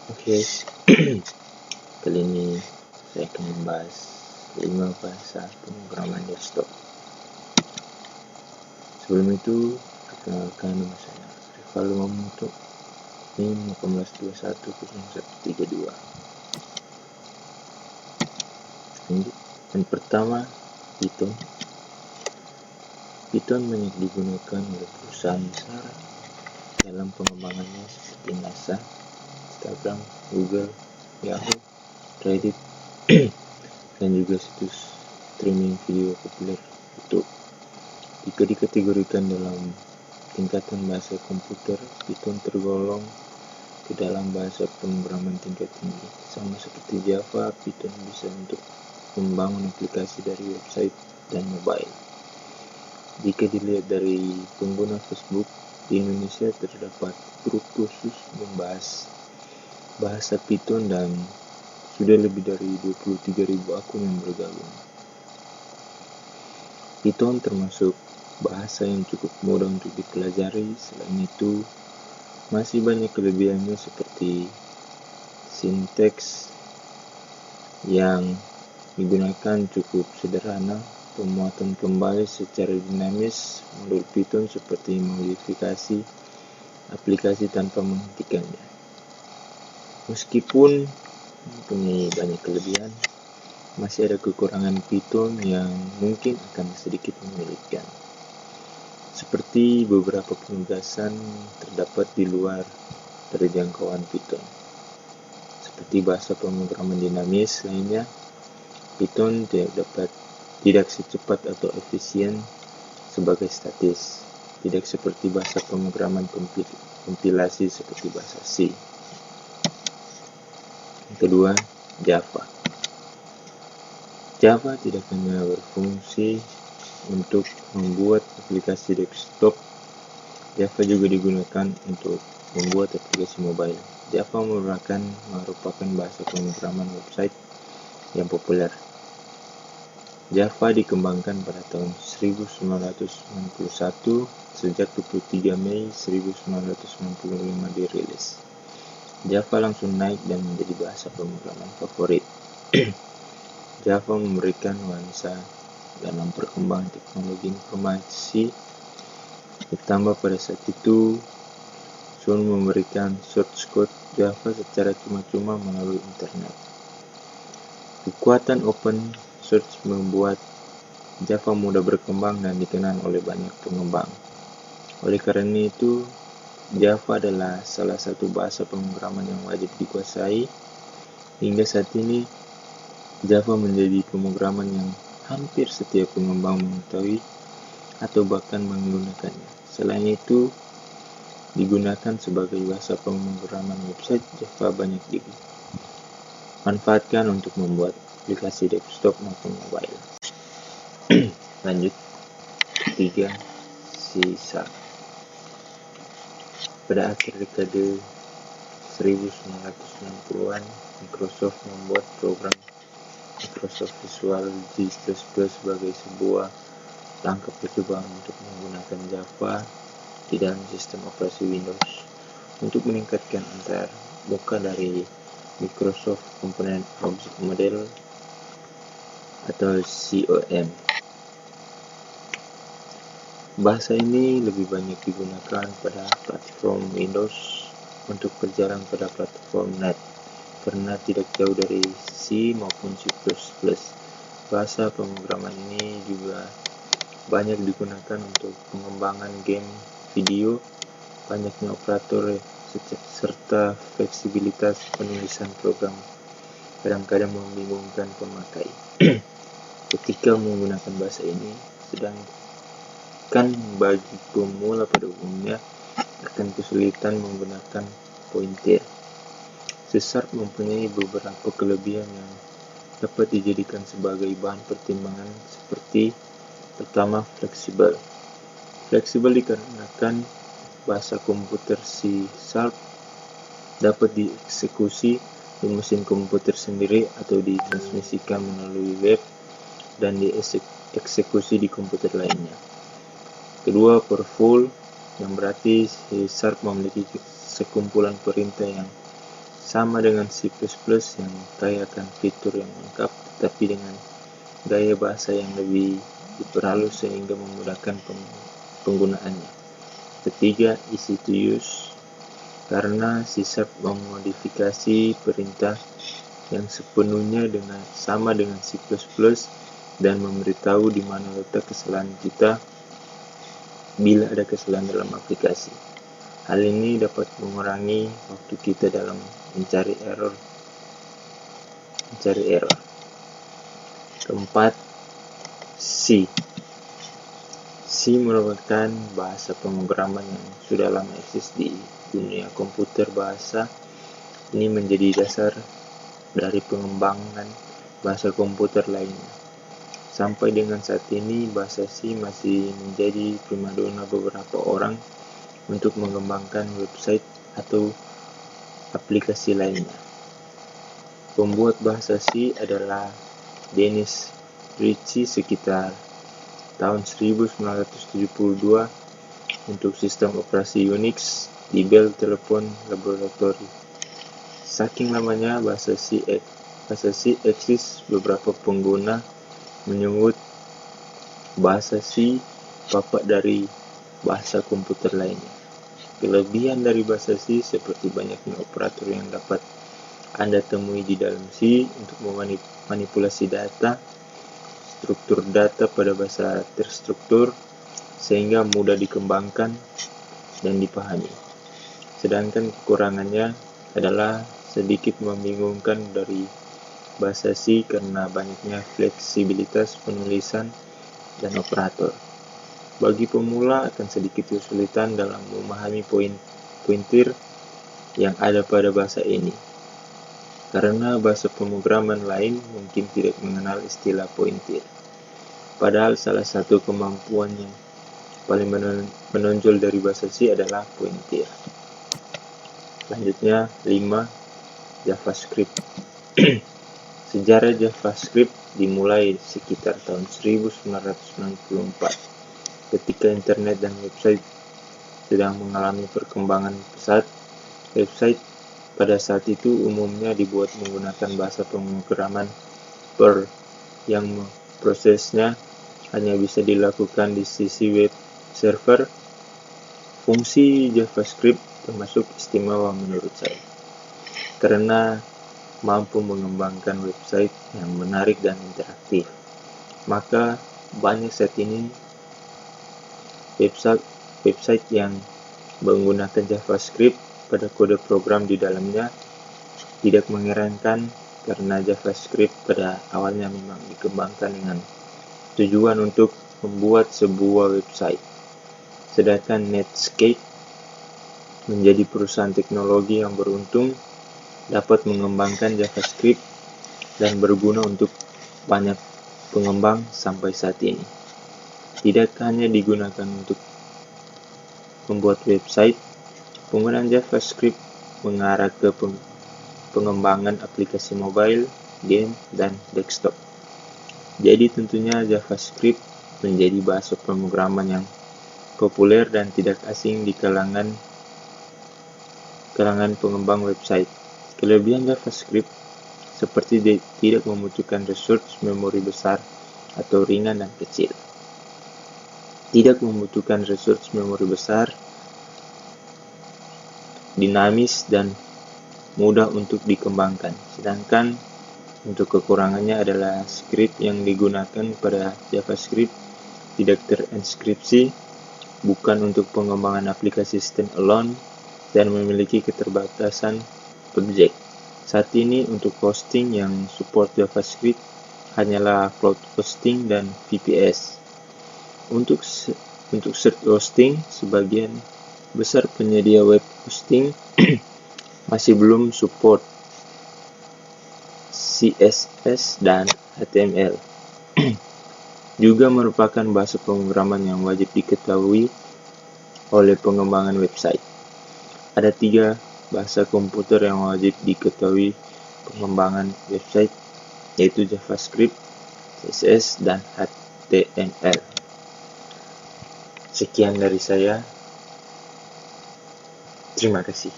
Oke, kali ini saya akan membahas 5 bahasa pemrograman desktop. Sebelum itu, perkenalkan nama saya Rival Mamuto, NIM 18210132. Lanjut. Yang pertama, Python. Python banyak digunakan oleh perusahaan besar dalam pengembangannya seperti NASA, Instagram, Google, Yahoo, Reddit, dan juga situs streaming video populer YouTube. Jika dikategorikan dalam tingkatan bahasa komputer, Python tergolong ke dalam bahasa pemrograman tingkat tinggi. Sama seperti Java, Python bisa untuk membangun aplikasi dari website dan mobile. Jika dilihat dari pengguna Facebook, di Indonesia terdapat grup khusus membahas bahasa Python dan sudah lebih dari 23.000 akun yang bergabung. Python termasuk bahasa yang cukup mudah untuk dipelajari. Selain itu, masih banyak kelebihannya seperti sinteks yang digunakan cukup sederhana, pemuatan kembali secara dinamis, modul Python seperti modifikasi aplikasi tanpa menghentikannya. Meskipun mempunyai banyak kelebihan, masih ada kekurangan Python yang mungkin akan sedikit menyulitkan. Seperti beberapa penugasan terdapat di luar dari jangkauan Python. Seperti bahasa pemrograman dinamis lainnya, Python tidak secepat atau efisien sebagai statis, tidak seperti bahasa pemrograman kompilasi seperti bahasa C. Yang kedua, Java. Java tidak hanya berfungsi untuk membuat aplikasi desktop, Java juga digunakan untuk membuat aplikasi mobile. Java merupakan bahasa pemrograman website yang populer. Java dikembangkan pada tahun 1991, sejak 23 Mei 1995 dirilis. Java langsung naik dan menjadi bahasa pemrograman favorit. Java memberikan nuansa dalam perkembangan teknologi informasi, ditambah pada saat itu Sun memberikan source code Java secara cuma-cuma melalui internet. Kekuatan open source membuat Java mudah berkembang dan dikenal oleh banyak pengembang. Oleh karena itu, Java adalah salah satu bahasa pemrograman yang wajib dikuasai. Hingga saat ini, Java menjadi pemrograman yang hampir setiap pengembang mengetahui atau bahkan menggunakannya. Selain itu, digunakan sebagai bahasa pemrograman website, Java banyak dimanfaatkan untuk membuat aplikasi desktop maupun mobile. Lanjut, ketiga, C#. Pada akhir dekade 1960-an, Microsoft membuat program Microsoft Visual C++ sebagai sebuah langkah percobaan untuk menggunakan Java di dalam sistem operasi Windows untuk meningkatkan antar muka dari Microsoft Component Object Model atau COM. Bahasa ini lebih banyak digunakan pada platform Windows untuk berjalan pada platform NET karena tidak jauh dari C maupun C++. Bahasa pemrograman ini juga banyak digunakan untuk pengembangan game video, banyaknya operator serta fleksibilitas penulisan program kadang-kadang membingungkan pemakai ketika menggunakan bahasa ini, sedangkan bagi pemula pada umumnya akan kesulitan menggunakan pointer. C# mempunyai beberapa kelebihan yang dapat dijadikan sebagai bahan pertimbangan seperti pertama, fleksibel. Fleksibel dikarenakan bahasa komputer C# dapat dieksekusi di mesin komputer sendiri atau ditransmisikan melalui web dan dieksekusi di komputer lainnya. Kedua, powerful, yang berarti C# memiliki sekumpulan perintah yang sama dengan C++ yang kaya akan fitur yang lengkap, tetapi dengan gaya bahasa yang lebih diperhalus sehingga memudahkan penggunaannya. Ketiga, easy to use, karena C# memodifikasi perintah yang sepenuhnya sama dengan C++ dan memberitahu di mana letak kesalahan kita bila ada kesalahan dalam aplikasi. Hal ini dapat mengurangi waktu kita dalam mencari error. Keempat, C. C merupakan bahasa pemrograman yang sudah lama eksis di dunia komputer. Bahasa ini menjadi dasar dari pengembangan bahasa komputer lainnya. Sampai dengan saat ini, bahasa C masih menjadi primadona beberapa orang untuk mengembangkan website atau aplikasi lainnya. Pembuat bahasa C adalah Dennis Ritchie sekitar tahun 1972 untuk sistem operasi Unix di Bell Telephone Laboratory. Saking lamanya bahasa C eksis, beberapa pengguna menyebut bahasa C bapak dari bahasa komputer lainnya. Kelebihan dari bahasa C seperti banyaknya operator yang dapat Anda temui di dalam C untuk memanipulasi data, struktur data pada bahasa terstruktur, sehingga mudah dikembangkan dan dipahami. Sedangkan kekurangannya adalah sedikit membingungkan dari bahasa C karena banyaknya fleksibilitas penulisan dan operator. Bagi pemula akan sedikit kesulitan dalam memahami pointir yang ada pada bahasa ini, karena bahasa pemrograman lain mungkin tidak mengenal istilah pointir. Padahal salah satu kemampuan yang paling menonjol dari bahasa C adalah pointir. Selanjutnya, 5. JavaScript. Sejarah JavaScript dimulai sekitar tahun 1994 ketika internet dan website sedang mengalami perkembangan pesat. Website pada saat itu umumnya dibuat menggunakan bahasa pemrograman Perl yang prosesnya hanya bisa dilakukan di sisi web server. Fungsi JavaScript termasuk istimewa menurut saya, karena mampu mengembangkan website yang menarik dan interaktif. Maka banyak saat ini website yang menggunakan JavaScript pada kode program di dalamnya. Tidak mengherankan karena JavaScript pada awalnya memang dikembangkan dengan tujuan untuk membuat sebuah website. Sedangkan Netscape menjadi perusahaan teknologi yang beruntung dapat mengembangkan JavaScript dan berguna untuk banyak pengembang sampai saat ini. Tidak hanya digunakan untuk membuat website, penggunaan JavaScript mengarah ke pengembangan aplikasi mobile, game, dan desktop. Jadi tentunya JavaScript menjadi bahasa pemrograman yang populer dan tidak asing di kalangan pengembang website. Kelebihan JavaScript seperti tidak membutuhkan resource memori besar atau ringan dan kecil. Tidak membutuhkan resource memori besar, dinamis, dan mudah untuk dikembangkan. Sedangkan untuk kekurangannya adalah script yang digunakan pada JavaScript tidak terinskripsi, bukan untuk pengembangan aplikasi standalone, dan memiliki keterbatasan objek. Saat ini untuk hosting yang support JavaScript hanyalah cloud hosting dan VPS. Untuk search hosting, sebagian besar penyedia web hosting masih belum support CSS dan HTML. Juga merupakan bahasa pemrograman yang wajib diketahui oleh pengembangan website. Ada 3 bahasa komputer yang wajib diketahui pengembangan website, yaitu JavaScript, CSS, dan HTML. Sekian dari saya. Terima kasih.